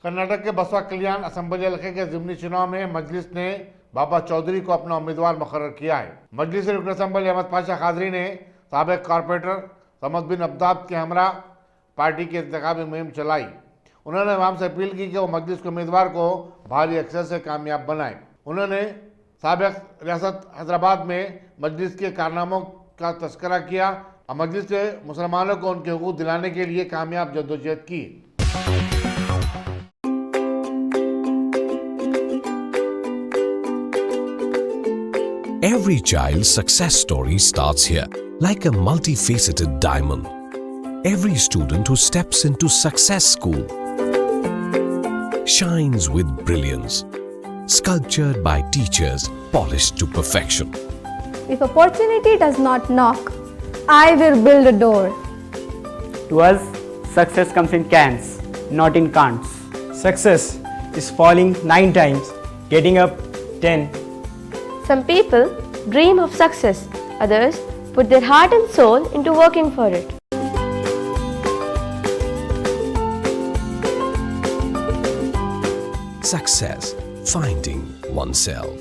कर्नाटक के बसवाकल्याण असेंबली हल्के के ज़िमनी चुनाव में मजलिस ने बाबा चौधरी को अपना उम्मीदवार मुकर्रर किया है। मजलिस रुकन असेंबली अहमद पाशा खादरी ने साबिक कॉरपोरेटर समद बिन अब्दाद के हमरा पार्टी की इंतखाबी मुहिम चलाई। उन्होंने आवाम से अपील की कि वो मजलिस के उम्मीदवार को भारी अक्सर से कामयाब बनाए। उन्होंने साबिक रियासत हैदराबाद में मजलिस के कारनामों का तस्करा किया और मजलिस से मुसलमानों को उनके हुकूक दिलाने के लिए कामयाब जद्दोजहद की। Every child's success story starts here, like a multifaceted diamond. Every student who steps into success school shines with brilliance, sculptured by teachers polished to perfection. If opportunity does not knock, I will build a door. To us, success comes in cans, not in can'ts. Success is falling 9 times, getting up 10. Some people dream of success, others put their heart and soul into working for it. Success, finding oneself.